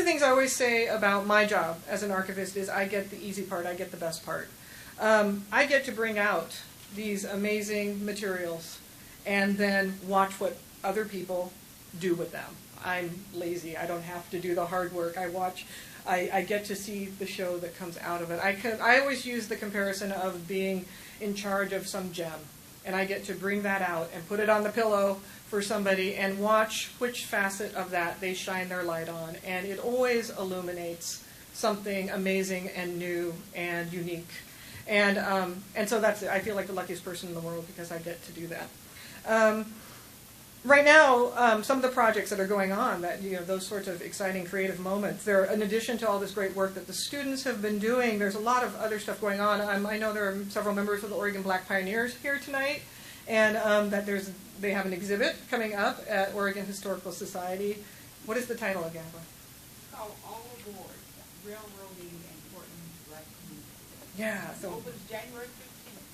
the things I always say about my job as an archivist is I get the easy part, I get the best part. I get to bring out these amazing materials and then watch what other people do with them. I'm lazy. I don't have to do the hard work. I get to see the show that comes out of it. I always use the comparison of being in charge of some gem, and I get to bring that out and put it on the pillow for somebody and watch which facet of that they shine their light on, and it always illuminates something amazing and new and unique. And so that's it. I feel like the luckiest person in the world because I get to do that. Right now, some of the projects that are going on, those sorts of exciting creative moments, in addition to all this great work that the students have been doing, there's a lot of other stuff going on. I know there are several members of the Oregon Black Pioneers here tonight, and that they have an exhibit coming up at Oregon Historical Society. What is the title again? It's called All Aboard, Railroading and Portland Black Community. Yeah. So it opens January 15th.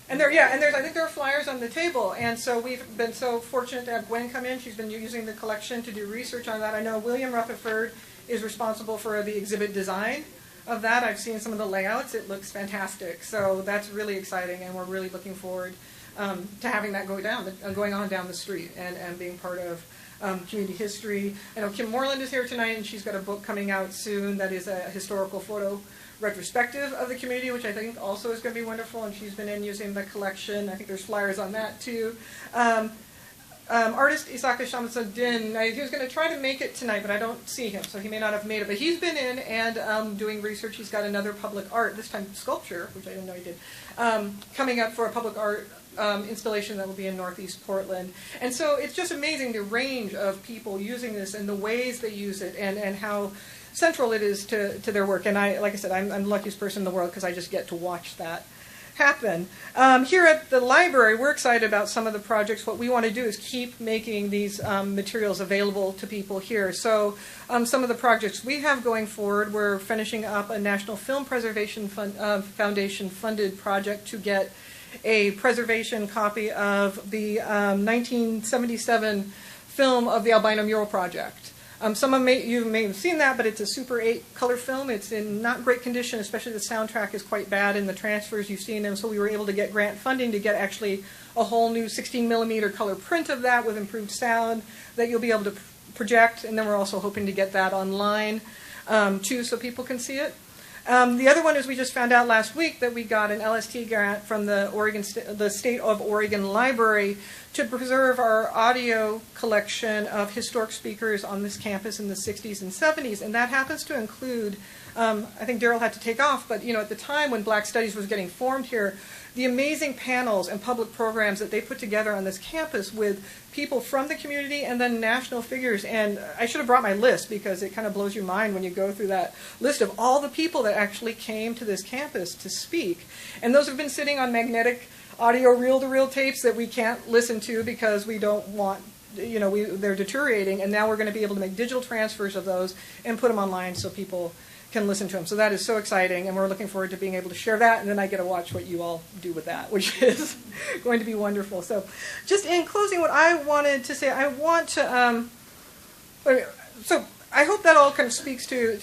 And I think there are flyers on the table, and so we've been so fortunate to have Gwen come in. She's been using the collection to do research on that. I know William Rutherford is responsible for the exhibit design of that. I've seen some of the layouts. It looks fantastic. So that's really exciting, and we're really looking forward to having that going on down the street and being part of community history. I know Kim Moreland is here tonight, and she's got a book coming out soon that is a historical photo retrospective of the community, which I think also is going to be wonderful, and she's been in using the collection. I think there's flyers on that too. Artist Isaka Shamsuddin, he was going to try to make it tonight, but I don't see him, so he may not have made it. But he's been in and doing research. He's got another public art, this time sculpture, which I didn't know he did, coming up for a public art installation that will be in Northeast Portland. And so it's just amazing the range of people using this and the ways they use it and how central it is to their work. And like I said, I'm the luckiest person in the world because I just get to watch that happen. Here at the library, we're excited about some of the projects. What we want to do is keep making these materials available to people here. So some of the projects we have going forward, we're finishing up a National Film Preservation Foundation funded project to get a preservation copy of the 1977 film of the Albino Mural Project. Some of you may have seen that, but it's a Super 8 color film. It's in not great condition, especially the soundtrack is quite bad in the transfers. You've seen them, so we were able to get grant funding to get actually a whole new 16mm color print of that with improved sound that you'll be able to project, and then we're also hoping to get that online too so people can see it. The other one is we just found out last week that we got an LST grant from the State of Oregon Library to preserve our audio collection of historic speakers on this campus in the 60s and 70s. And that happens to include, I think Daryl had to take off, but at the time when Black Studies was getting formed here, the amazing panels and public programs that they put together on this campus with people from the community and then national figures. And I should have brought my list because it kind of blows your mind when you go through that list of all the people that actually came to this campus to speak. And those have been sitting on magnetic audio reel-to-reel tapes that we can't listen to because we don't want, they're deteriorating. And now we're going to be able to make digital transfers of those and put them online so people can listen to them. So that is so exciting, and we're looking forward to being able to share that, and then I get to watch what you all do with that, which is going to be wonderful. So just in closing, what I wanted to say, I want to, so I hope that all kind of speaks to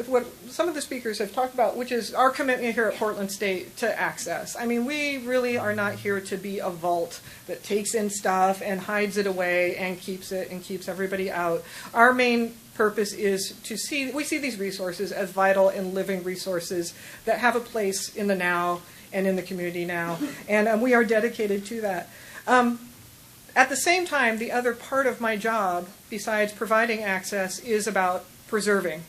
what some of the speakers have talked about, which is our commitment here at Portland State to access. I mean, we really are not here to be a vault that takes in stuff and hides it away and keeps everybody out. Our main purpose is to we see these resources as vital and living resources that have a place in the now and in the community now, and we are dedicated to that. At the same time, the other part of my job, besides providing access, is about preserving.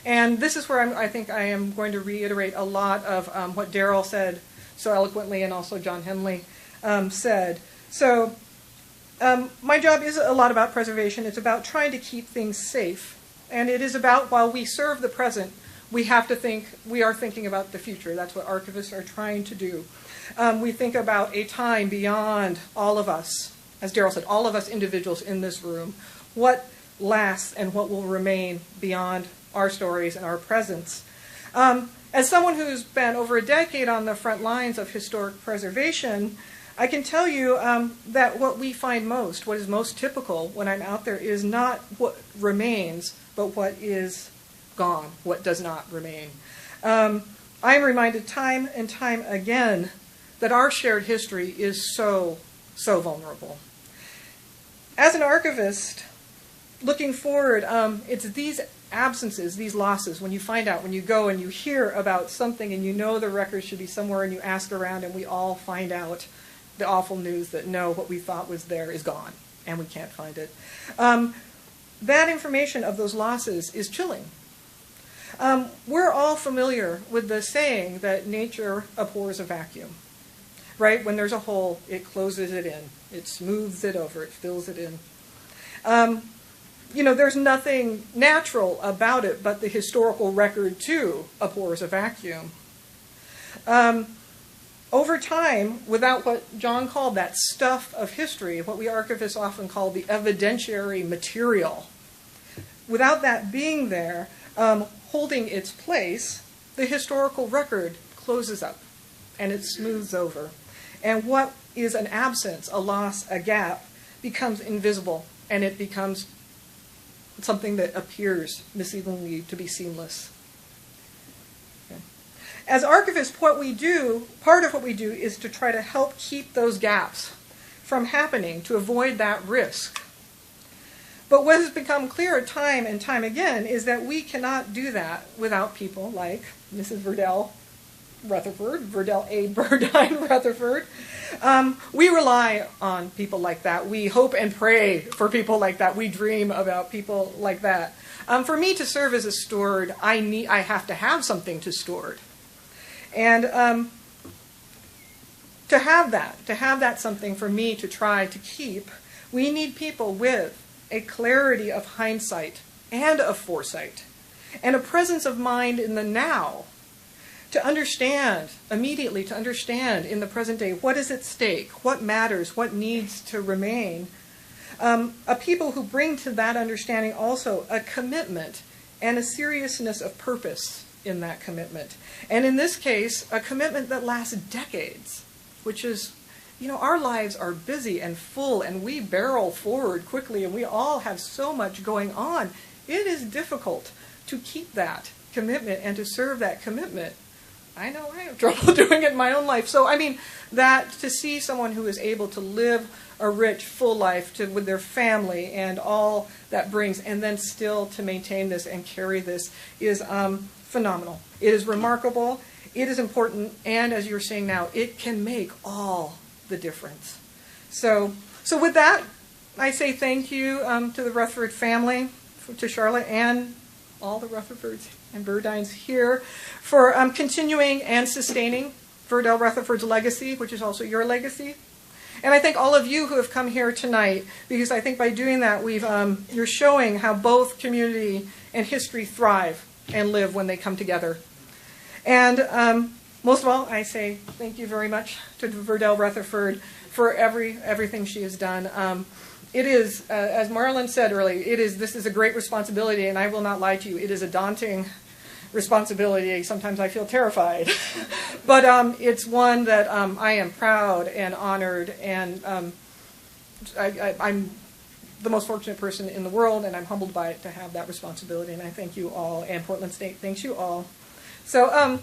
And this is where I think I am going to reiterate a lot of what Daryl said so eloquently and also John Henley said. So my job is a lot about preservation. It's about trying to keep things safe. And it is about, while we serve the present, we are thinking about the future. That's what archivists are trying to do. We think about a time beyond all of us. As Daryl said, all of us individuals in this room, what lasts and what will remain beyond our stories and our presence. As someone who's been over a decade on the front lines of historic preservation, I can tell you that what we find most, what is most typical when I'm out there, is not what remains, but what is gone, what does not remain. I am reminded time and time again that our shared history is so, so vulnerable. As an archivist, looking forward, it's these absences, these losses, when you find out, when you go and you hear about something and you know the record should be somewhere and you ask around and we all find out the awful news that no, what we thought was there is gone and we can't find it. That information of those losses is chilling. We're all familiar with the saying that nature abhors a vacuum, right? When there's a hole, it closes it in. It smooths it over. It fills it in. There's nothing natural about it, but the historical record, too, abhors a vacuum. Over time, without what John called that stuff of history, what we archivists often call the evidentiary material, without that being there, holding its place, the historical record closes up and it smooths over. And what is an absence, a loss, a gap, becomes invisible, and it becomes something that appears misleadingly to be seamless. Okay. As archivists, part of what we do is to try to help keep those gaps from happening, to avoid that risk. But what has become clear time and time again is that we cannot do that without people like Mrs. Rutherford, Verdell A. Burdine Rutherford. We rely on people like that. We hope and pray for people like that. We dream about people like that. For me to serve as a steward, I have to have something to steward. And to have that something for me to try to keep, we need people with a clarity of hindsight and of foresight, and a presence of mind in the now, to understand, immediately to understand in the present day, what is at stake, what matters, what needs to remain. A people who bring to that understanding also a commitment and a seriousness of purpose in that commitment. And in this case, a commitment that lasts decades, which is, our lives are busy and full, and we barrel forward quickly, and we all have so much going on. It is difficult to keep that commitment and to serve that commitment. I know I have trouble doing it in my own life. So, that to see someone who is able to live a rich, full life with their family and all that brings, and then still to maintain this and carry this is phenomenal. It is remarkable. It is important. And as you're seeing now, it can make all the difference. So with that, I say thank you to the Rutherford family, to Charlotte, and all the Rutherfords and Burdines here for continuing and sustaining Verdell Rutherford's legacy, which is also your legacy. And I thank all of you who have come here tonight, because I think by doing that, you're showing how both community and history thrive and live when they come together. And most of all, I say thank you very much to Verdell Rutherford for everything she has done. It is, as Marlon said earlier, this is a great responsibility, and I will not lie to you, it is a daunting responsibility. Sometimes I feel terrified. But it's one that I am proud and honored, and I'm the most fortunate person in the world, and I'm humbled by it to have that responsibility, and I thank you all, and Portland State thanks you all. So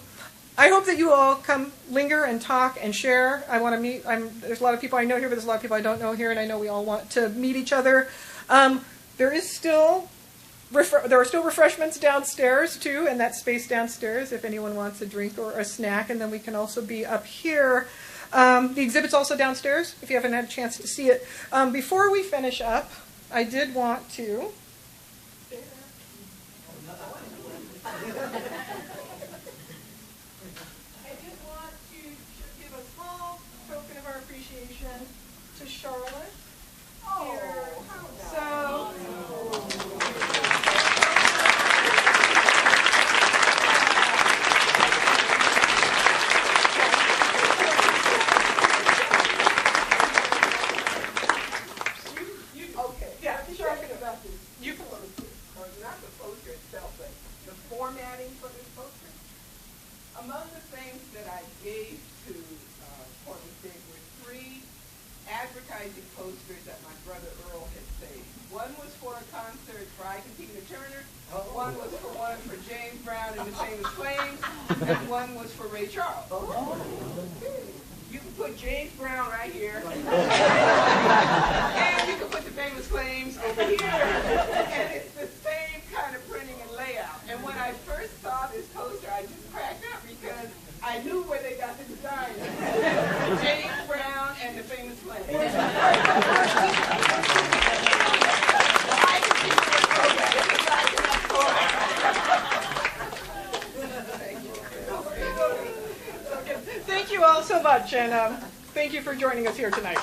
I hope that you all come linger and talk and share. I want to meet. There's a lot of people I know here, but there's a lot of people I don't know here, and I know we all want to meet each other. There are still refreshments downstairs too, and that space downstairs if anyone wants a drink or a snack. And then we can also be up here. The exhibit's also downstairs if you haven't had a chance to see it. Before we finish up, I did want to. To Charlotte here. So, okay. Yeah, I'm talking about this. one for James Brown and the Famous Flames, and one was for Ray Charles. You can put James Brown right here, and you can put the Famous Flames over here, and it's the same kind of printing and layout. And when I first saw this poster, I just cracked up because I knew where they got the design. James Brown and the Famous Flames. Thank you all so much, and thank you for joining us here tonight.